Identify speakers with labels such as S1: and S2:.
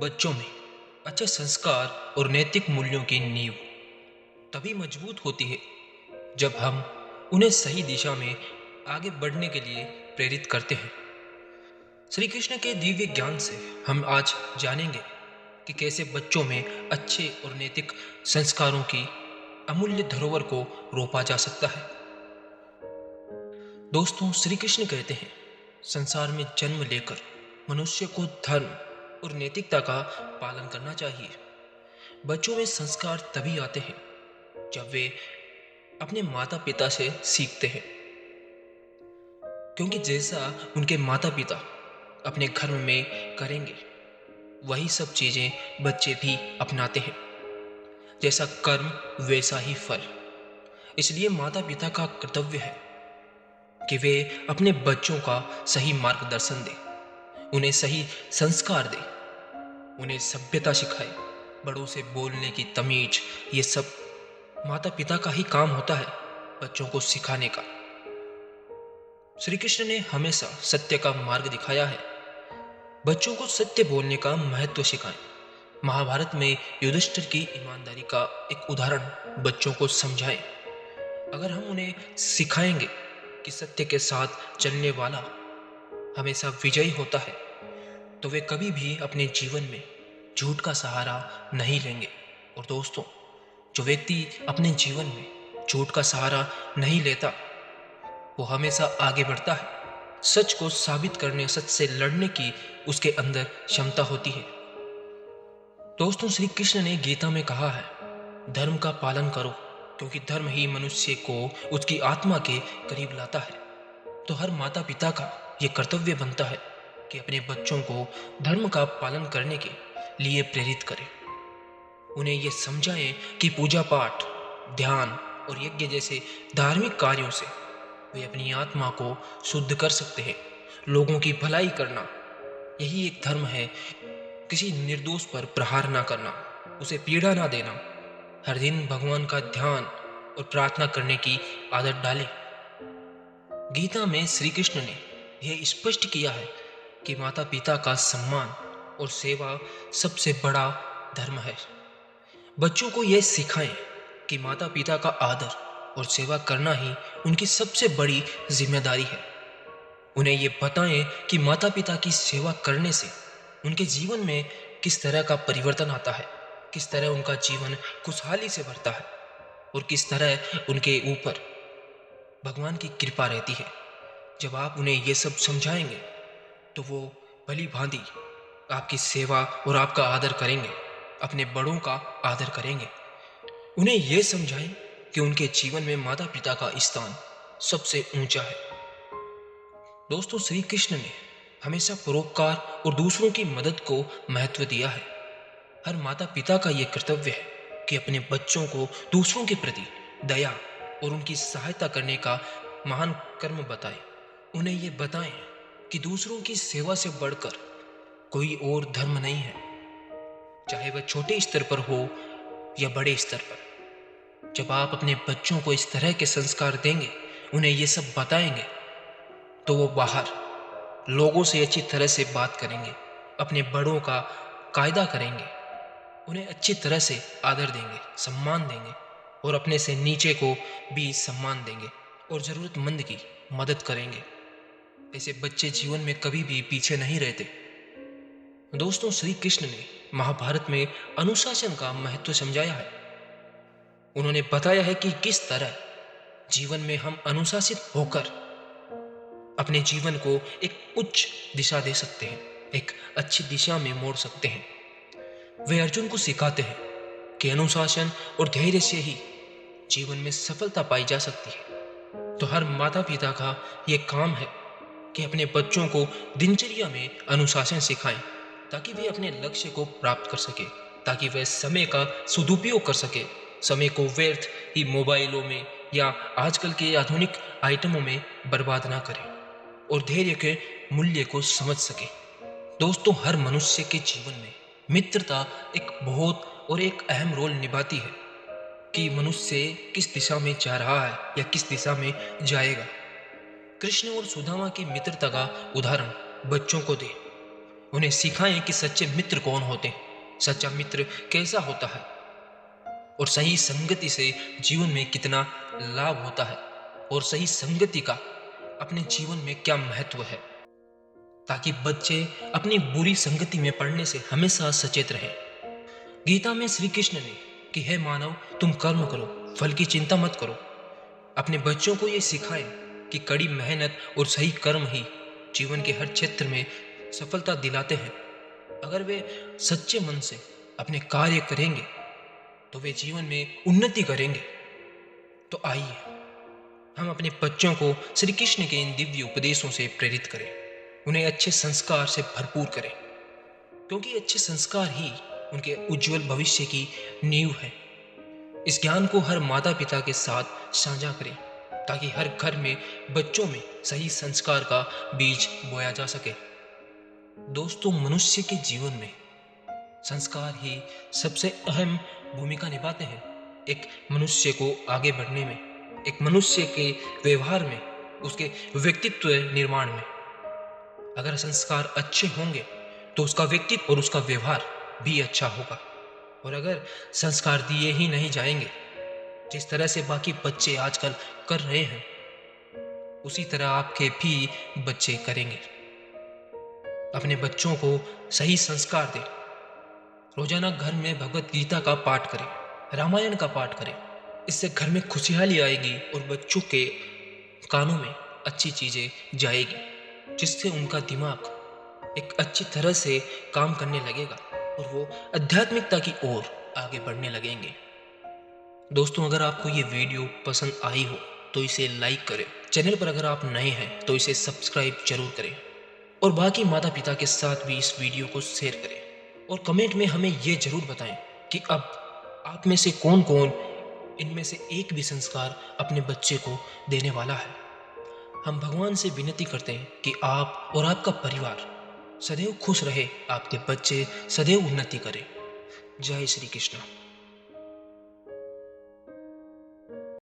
S1: बच्चों में अच्छे संस्कार और नैतिक मूल्यों की नींव तभी मजबूत होती है जब हम उन्हें सही दिशा में आगे बढ़ने के लिए प्रेरित करते हैं। श्री कृष्ण के दिव्य ज्ञान से हम आज जानेंगे कि कैसे बच्चों में अच्छे और नैतिक संस्कारों की अमूल्य धरोहर को रोपा जा सकता है। दोस्तों, श्री कृष्ण कहते हैं, संसार में जन्म लेकर मनुष्य को धर्म और नैतिकता का पालन करना चाहिए। बच्चों में संस्कार तभी आते हैं जब वे अपने माता पिता से सीखते हैं, क्योंकि जैसा उनके माता पिता अपने घर में करेंगे वही सब चीजें बच्चे भी अपनाते हैं। जैसा कर्म वैसा ही फल। इसलिए माता पिता का कर्तव्य है कि वे अपने बच्चों का सही मार्गदर्शन दें, उन्हें सही संस्कार दें, उन्हें सभ्यता सिखाए, बड़ों से बोलने की तमीज। ये सब माता पिता का ही काम होता है बच्चों को सिखाने का। श्री कृष्ण ने हमेशा सत्य का मार्ग दिखाया है। बच्चों को सत्य बोलने का महत्व सिखाएं। महाभारत में युधिष्ठिर की ईमानदारी का एक उदाहरण बच्चों को समझाएं। अगर हम उन्हें सिखाएंगे कि सत्य के साथ चलने वाला हमेशा विजयी होता है, तो वे कभी भी अपने जीवन में झूठ का सहारा नहीं लेंगे। और दोस्तों, जो व्यक्ति अपने जीवन में झूठ का सहारा नहीं लेता, वो हमेशा आगे बढ़ता है। सच को साबित करने, सच से लड़ने की उसके अंदर क्षमता होती है। दोस्तों, श्री कृष्ण ने गीता में कहा है, धर्म का पालन करो, क्योंकि धर्म ही मनुष्य को उसकी आत्मा के करीब लाता है। तो हर माता पिता का यह कर्तव्य बनता है कि अपने बच्चों को धर्म का पालन करने के लिए प्रेरित करें। उन्हें यह समझाएं कि पूजा पाठ, ध्यान और यज्ञ जैसे धार्मिक कार्यों से वे अपनी आत्मा को शुद्ध कर सकते हैं। लोगों की भलाई करना यही एक धर्म है। किसी निर्दोष पर प्रहार ना करना, उसे पीड़ा ना देना, हर दिन भगवान का ध्यान और प्रार्थना करने की आदत डालें। गीता में श्री कृष्ण ने यह स्पष्ट किया है कि माता पिता का सम्मान और सेवा सबसे बड़ा धर्म है। बच्चों को यह सिखाएं कि माता पिता का आदर और सेवा करना ही उनकी सबसे बड़ी जिम्मेदारी है। उन्हें यह बताएं कि माता पिता की सेवा करने से उनके जीवन में किस तरह का परिवर्तन आता है, किस तरह उनका जीवन खुशहाली से भरता है और किस तरह उनके ऊपर भगवान की कृपा रहती है। जब आप उन्हें यह सब समझाएंगे तो वो भली भांति आपकी सेवा और आपका आदर करेंगे, अपने बड़ों का आदर करेंगे। उन्हें यह समझाएं कि उनके जीवन में माता पिता का स्थान सबसे ऊंचा है। दोस्तों, श्री कृष्ण ने हमेशा परोपकार और दूसरों की मदद को महत्व दिया है। हर माता पिता का यह कर्तव्य है कि अपने बच्चों को दूसरों के प्रति दया और उनकी सहायता करने का महान कर्म बताएं। उन्हें यह बताएं कि दूसरों की सेवा से बढ़कर कोई और धर्म नहीं है, चाहे वह छोटे स्तर पर हो या बड़े स्तर पर। जब आप अपने बच्चों को इस तरह के संस्कार देंगे, उन्हें यह सब बताएंगे, तो वो बाहर लोगों से अच्छी तरह से बात करेंगे, अपने बड़ों का कायदा करेंगे, उन्हें अच्छी तरह से आदर देंगे, सम्मान देंगे और अपने से नीचे को भी सम्मान देंगे और ज़रूरतमंद की मदद करेंगे। ऐसे बच्चे जीवन में कभी भी पीछे नहीं रहते। दोस्तों, श्री कृष्ण ने महाभारत में अनुशासन का महत्व समझाया है। उन्होंने बताया है कि किस तरह जीवन में हम अनुशासित होकर अपने जीवन को एक उच्च दिशा दे सकते हैं, एक अच्छी दिशा में मोड़ सकते हैं। वे अर्जुन को सिखाते हैं कि अनुशासन और धैर्य से ही जीवन में सफलता पाई जा सकती है। तो हर माता पिता का यह काम है कि अपने बच्चों को दिनचर्या में अनुशासन सिखाएं, ताकि वे अपने लक्ष्य को प्राप्त कर सके, ताकि वे समय का सदुपयोग कर सके, समय को व्यर्थ ही मोबाइलों में या आजकल के आधुनिक आइटमों में बर्बाद ना करें और धैर्य के मूल्य को समझ सके। दोस्तों, हर मनुष्य के जीवन में मित्रता एक बहुत और एक अहम रोल निभाती है कि मनुष्य किस दिशा में जा रहा है या किस दिशा में जाएगा। कृष्ण और सुदामा की मित्रता का उदाहरण बच्चों को दें। उन्हें सिखाएं कि सच्चे मित्र कौन होते हैं, सच्चा मित्र कैसा होता है और सही संगति से जीवन में कितना लाभ होता है और सही संगति का अपने जीवन में क्या महत्व है, ताकि बच्चे अपनी बुरी संगति में पड़ने से हमेशा सचेत रहें। गीता में श्री कृष्ण ने कि हे मानव, तुम कर्म करो, फल की चिंता मत करो। अपने बच्चों को ये सिखाएं कि कड़ी मेहनत और सही कर्म ही जीवन के हर क्षेत्र में सफलता दिलाते हैं। अगर वे सच्चे मन से अपने कार्य करेंगे तो वे जीवन में उन्नति करेंगे। तो आइए हम अपने बच्चों को श्री कृष्ण के इन दिव्य उपदेशों से प्रेरित करें, उन्हें अच्छे संस्कार से भरपूर करें, क्योंकि अच्छे संस्कार ही उनके उज्जवल भविष्य की नींव है। इस ज्ञान को हर माता पिता के साथ साझा करें, ताकि हर घर में बच्चों में सही संस्कार का बीज बोया जा सके। दोस्तों, मनुष्य के जीवन में संस्कार ही सबसे अहम भूमिका निभाते हैं। एक मनुष्य को आगे बढ़ने में, एक मनुष्य के व्यवहार में, उसके व्यक्तित्व निर्माण में। अगर संस्कार अच्छे होंगे तो उसका व्यक्तित्व और उसका व्यवहार भी अच्छा होगा। और अगर संस्कार दिए ही नहीं जाएंगे, जिस तरह से बाकी बच्चे आजकल कर रहे हैं, उसी तरह आपके भी बच्चे करेंगे। अपने बच्चों को सही संस्कार दें। रोजाना घर में भगवत गीता का पाठ करें, रामायण का पाठ करें। इससे घर में खुशहाली आएगी और बच्चों के कानों में अच्छी चीजें जाएगी, जिससे उनका दिमाग एक अच्छी तरह से काम करने लगेगा और वो आध्यात्मिकता की ओर आगे बढ़ने लगेंगे। दोस्तों, अगर आपको ये वीडियो पसंद आई हो तो इसे लाइक करें। चैनल पर अगर आप नए हैं तो इसे सब्सक्राइब जरूर करें और बाकी माता पिता के साथ भी इस वीडियो को शेयर करें। और कमेंट में हमें ये जरूर बताएं कि अब आप में से कौन कौन इनमें से एक भी संस्कार अपने बच्चे को देने वाला है। हम भगवान से विनती करते हैं कि आप और आपका परिवार सदैव खुश रहे, आपके बच्चे सदैव उन्नति करें। जय श्री कृष्ण।